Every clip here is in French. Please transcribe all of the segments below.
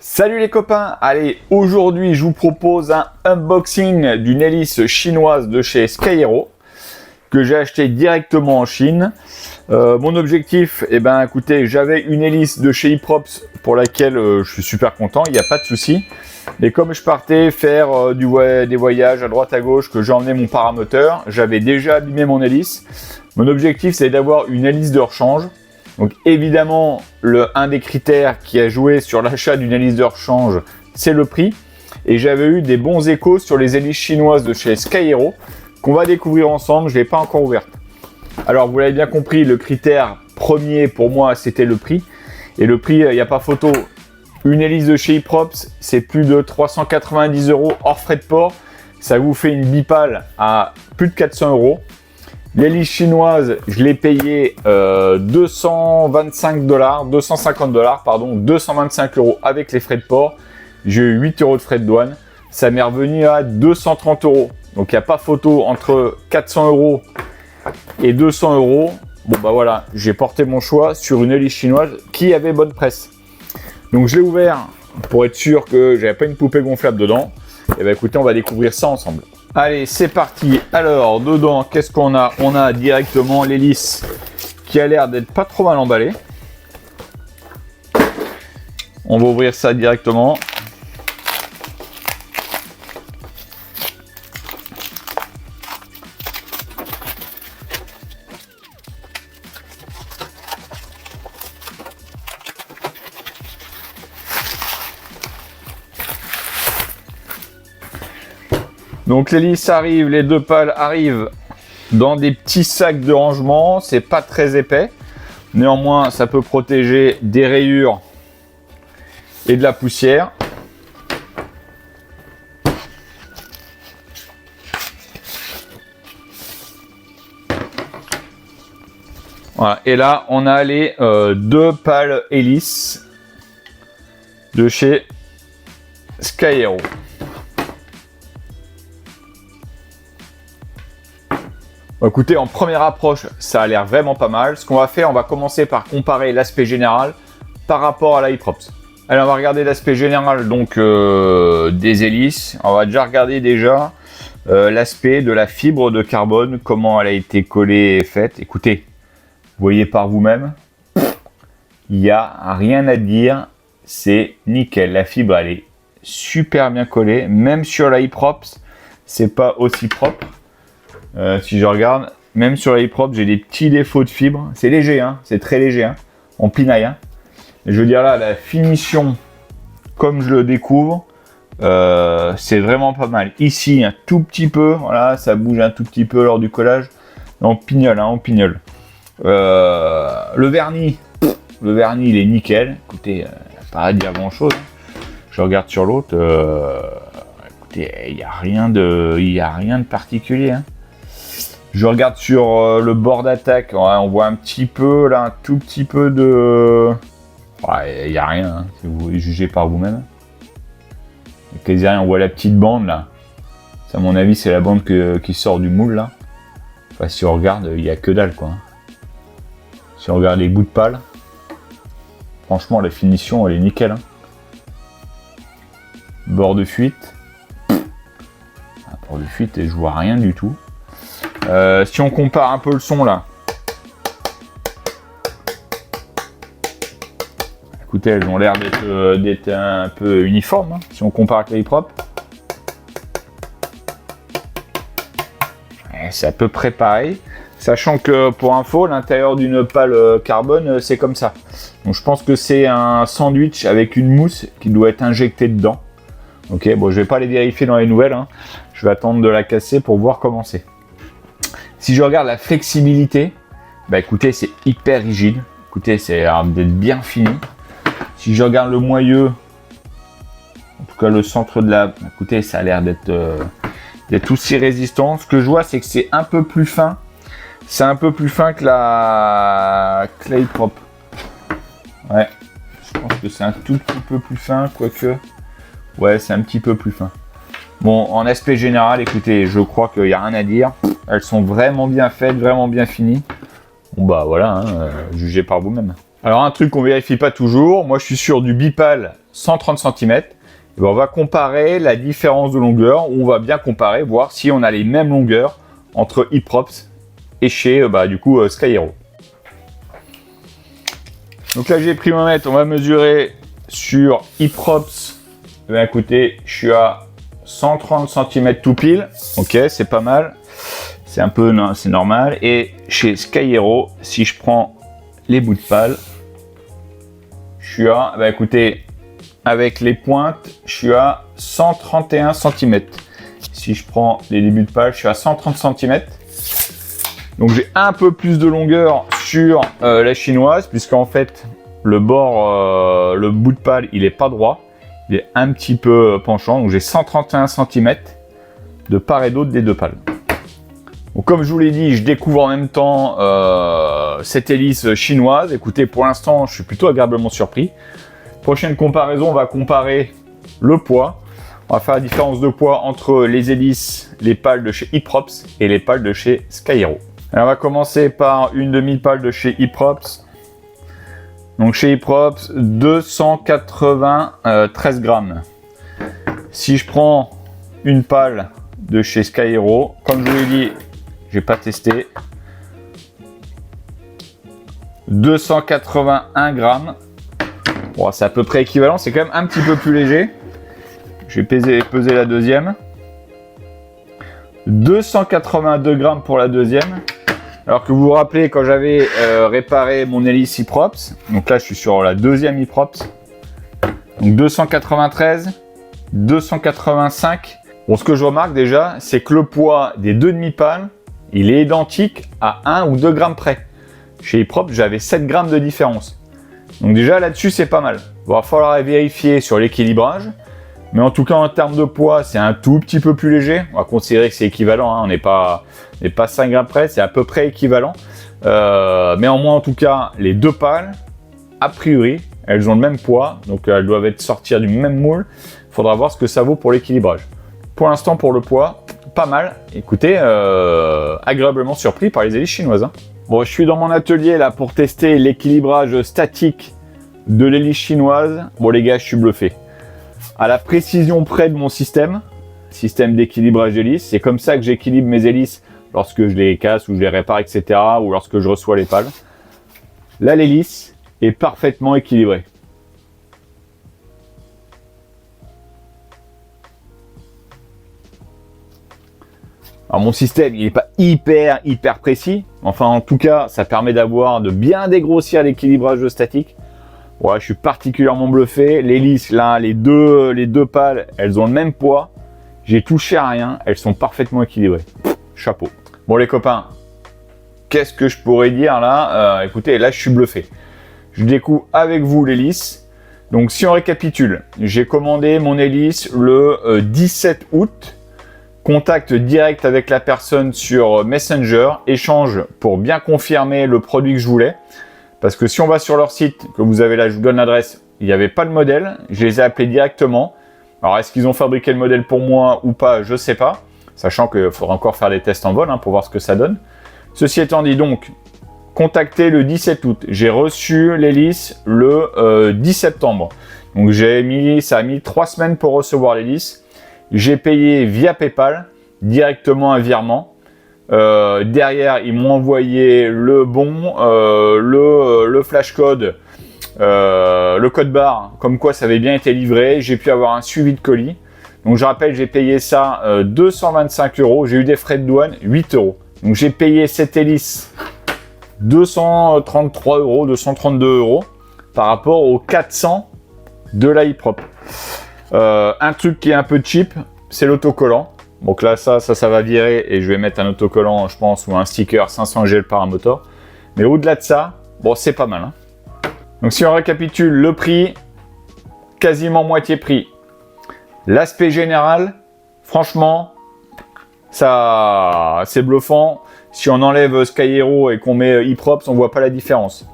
Salut les copains, allez, aujourd'hui je vous propose un unboxing d'une hélice chinoise de chez Sky-Hero que j'ai acheté directement en Chine. Mon objectif, écoutez, j'avais une hélice de chez Hyprops pour laquelle je suis super content, il n'y a pas de souci. Mais comme je partais faire des voyages à droite à gauche, que j'ai emmené mon paramoteur, j'avais déjà abîmé mon hélice. Mon objectif c'est d'avoir une hélice de rechange. Donc évidemment, un des critères qui a joué sur l'achat d'une hélice de rechange, c'est le prix. Et j'avais eu des bons échos sur les hélices chinoises de chez Sky-Hero qu'on va découvrir ensemble. Je ne l'ai pas encore ouverte. Alors vous l'avez bien compris, le critère premier pour moi, c'était le prix. Et le prix, il n'y a pas photo. Une hélice de chez Hyprops, c'est plus de 390 € hors frais de port. Ça vous fait une bipale à plus de 400 €. L'hélice chinoise, je l'ai payé 250 €, avec les frais de port. J'ai eu 8 € de frais de douane. Ça m'est revenu à 230 €. Donc il n'y a pas photo entre 400 € et 200 €. Bon bah voilà, j'ai porté mon choix sur une hélice chinoise qui avait bonne presse. Donc je l'ai ouvert pour être sûr que j'avais pas une poupée gonflable dedans. Et bah écoutez, on va découvrir ça ensemble. Allez, c'est parti. Alors, dedans, qu'est-ce qu'on a? On a directement l'hélice qui a l'air d'être pas trop mal emballée. On va ouvrir ça directement. Donc l'hélice arrive, les deux pales arrivent dans des petits sacs de rangement, c'est pas très épais. Néanmoins, ça peut protéger des rayures et de la poussière. Voilà, et là on a les deux pales hélices de chez Sky-Hero. Écoutez, en première approche, ça a l'air vraiment pas mal. Ce qu'on va faire, on va commencer par comparer l'aspect général par rapport à la Hyprops. Allez, on va regarder l'aspect général donc des hélices. On va déjà regarder l'aspect de la fibre de carbone, comment elle a été collée et faite. Écoutez, vous voyez par vous-même, il n'y a rien à dire, c'est nickel. La fibre, elle est super bien collée, même sur la Hyprops, c'est pas aussi propre. Si je regarde, même sur la Hyprops, j'ai des petits défauts de fibre. C'est léger, hein, c'est très léger, hein, en pinaille. Hein. Et je veux dire là, la finition, comme je le découvre, c'est vraiment pas mal. Ici, un tout petit peu, voilà, ça bouge un tout petit peu lors du collage. On pignole, hein, on pignole. Le vernis, il est nickel. Écoutez, pas à dire grand chose. Je regarde sur l'autre. Écoutez, il n'y a rien de particulier. Hein. Je regarde sur le bord d'attaque, on voit un petit peu, là, un tout petit peu de... Ouais, il n'y a rien, hein, si vous jugez par vous-même. Quasi rien, on voit la petite bande, là. Ça, à mon avis, c'est la bande qui sort du moule, là. Enfin, si on regarde, il n'y a que dalle, quoi. Si on regarde les bouts de pale, franchement, la finition, elle est nickel. Hein. Bord de fuite. Bord de fuite, et je vois rien du tout. Si on compare un peu le son là, écoutez, elles ont l'air d'être un peu uniformes. Hein, si on compare avec les Hyprops, c'est à peu près pareil. Sachant que pour info, l'intérieur d'une pale carbone, c'est comme ça. Donc je pense que c'est un sandwich avec une mousse qui doit être injectée dedans. Ok, bon, je vais pas les vérifier dans les nouvelles. Hein. Je vais attendre de la casser pour voir comment c'est. Si je regarde la flexibilité, bah écoutez, c'est hyper rigide. Écoutez, c'est d'être bien fini. Si je regarde le moyeu, en tout cas le centre de la... Écoutez, ça a l'air d'être aussi résistant. Ce que je vois, c'est que c'est un peu plus fin. C'est un peu plus fin que la Hyprop. Ouais, je pense que c'est un tout petit peu plus fin, quoique... Ouais, c'est un petit peu plus fin. Bon, en aspect général, écoutez, je crois qu'il n'y a rien à dire. Elles sont vraiment bien faites, vraiment bien finies. Bon bah voilà, hein, jugez par vous-même. Alors un truc qu'on vérifie pas toujours, moi je suis sur du bipal 130 cm. Et ben on va comparer la différence de longueur, ou on va bien comparer, voir si on a les mêmes longueurs entre Hyprops et chez du coup Sky Hero. Donc là j'ai pris mon mètre, on va mesurer sur Hyprops. Eh bien, écoutez, je suis à 130 cm tout pile, ok, c'est pas mal, c'est un peu, c'est normal. Et chez Sky Hero, si je prends les bouts de pale, je suis à, écoutez, avec les pointes, je suis à 131 cm. Si je prends les débuts de pale, je suis à 130 cm. Donc j'ai un peu plus de longueur sur la chinoise, puisqu'en fait le bord, le bout de pale, il est pas droit, il est un petit peu penchant. Donc j'ai 131 cm de part et d'autre des deux pales. Donc comme je vous l'ai dit, je découvre en même temps cette hélice chinoise. Écoutez, pour l'instant, je suis plutôt agréablement surpris. Prochaine comparaison, on va comparer le poids. On va faire la différence de poids entre les hélices, les pales de chez Hyprops et les pales de chez Sky Hero. Alors on va commencer par une demi-pale de chez Hyprops. Donc chez Hyprops, 293 grammes. Si je prends une pale de chez Sky Hero, comme je vous l'ai dit, j'ai pas testé, 281 grammes. Bon, c'est à peu près équivalent, c'est quand même un petit peu plus léger. Je vais peser la deuxième. 282 grammes pour la deuxième. Alors que vous vous rappelez, quand j'avais réparé mon hélice Hyprops, donc là je suis sur la deuxième Hyprops, donc 293, 285. Bon, ce que je remarque déjà, c'est que le poids des deux demi-pales, il est identique à 1 ou 2 grammes près. Chez Hyprops, j'avais 7 grammes de différence. Donc déjà là-dessus, c'est pas mal. Il va falloir vérifier sur l'équilibrage. Mais en tout cas, en termes de poids, c'est un tout petit peu plus léger. On va considérer que c'est équivalent, hein. On n'est pas 5 grammes près, c'est à peu près équivalent. Mais en moins, en tout cas, les deux pales, a priori, elles ont le même poids. Donc elles doivent être sorties du même moule. Il faudra voir ce que ça vaut pour l'équilibrage. Pour l'instant, pour le poids, pas mal. Écoutez, agréablement surpris par les hélices chinoises, hein. Bon, je suis dans mon atelier là pour tester l'équilibrage statique de l'hélice chinoise. Bon les gars, je suis bluffé. À la précision près de mon système d'équilibrage d'hélice, c'est comme ça que j'équilibre mes hélices lorsque je les casse ou je les répare, etc. ou lorsque je reçois les pales. Là, l'hélice est parfaitement équilibrée. Alors mon système, il n'est pas hyper précis. Enfin, en tout cas, ça permet de bien dégrossir l'équilibrage statique. Voilà, je suis particulièrement bluffé. L'hélice, là, les deux pales, elles ont le même poids. J'ai touché à rien. Elles sont parfaitement équilibrées. Chapeau. Bon, les copains, qu'est-ce que je pourrais dire là? Écoutez, là, je suis bluffé. Je découvre avec vous l'hélice. Donc, si on récapitule, j'ai commandé mon hélice le 17 août. Contact direct avec la personne sur Messenger, échange pour bien confirmer le produit que je voulais. Parce que si on va sur leur site, que vous avez là, je vous donne l'adresse, il n'y avait pas le modèle, je les ai appelés directement. Alors est-ce qu'ils ont fabriqué le modèle pour moi ou pas, je ne sais pas. Sachant qu'il faudra encore faire des tests en vol pour voir ce que ça donne. Ceci étant dit, donc, contacté le 17 août. J'ai reçu l'hélice le 10 septembre. Donc ça a mis 3 semaines pour recevoir l'hélice. J'ai payé via PayPal, directement un virement. Derrière, ils m'ont envoyé le bon, le flash code, le code barre, comme quoi ça avait bien été livré. J'ai pu avoir un suivi de colis. Donc je rappelle, j'ai payé ça 225 €. J'ai eu des frais de douane, 8 €. Donc j'ai payé cette hélice 233 €, 232 € par rapport aux 400 de la Hyprop. Un truc qui est un peu cheap, c'est l'autocollant. Donc là, ça va virer et je vais mettre un autocollant, je pense, ou un sticker 500 G paramotor. Mais au-delà de ça, bon, c'est pas mal, hein. Donc si on récapitule le prix, quasiment moitié prix. L'aspect général, franchement, ça, c'est bluffant. Si on enlève Sky Hero et qu'on met Hyprops, on voit pas la différence.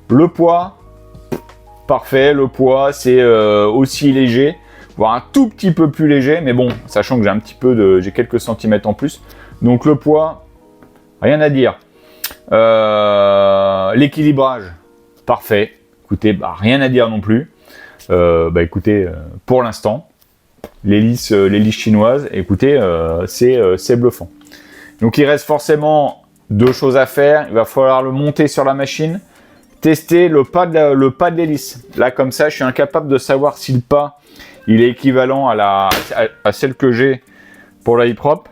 Le poids, parfait. Le poids, c'est aussi léger, voire un tout petit peu plus léger, mais bon, sachant que j'ai quelques centimètres en plus. Donc le poids, rien à dire. L'équilibrage, parfait. Écoutez, bah, rien à dire non plus. Écoutez, pour l'instant, l'hélice chinoise, écoutez, c'est bluffant. Donc il reste forcément 2 choses à faire. Il va falloir le monter sur la machine, tester le pas de l'hélice. Là, comme ça, je suis incapable de savoir si le pas il est équivalent à celle que j'ai pour la e-prop.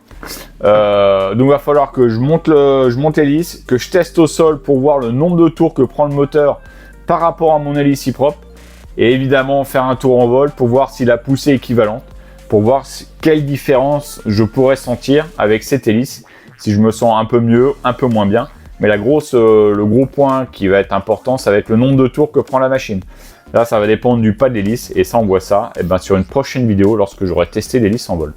Donc il va falloir que je monte l'hélice, que je teste au sol pour voir le nombre de tours que prend le moteur par rapport à mon hélice e-prop, et évidemment faire un tour en vol pour voir si la poussée est équivalente, pour voir quelle différence je pourrais sentir avec cette hélice, si je me sens un peu mieux, un peu moins bien. Mais le gros point qui va être important, ça va être le nombre de tours que prend la machine. Là, ça va dépendre du pas de l'hélice, et ça, on voit ça sur une prochaine vidéo lorsque j'aurai testé l'hélice en vol.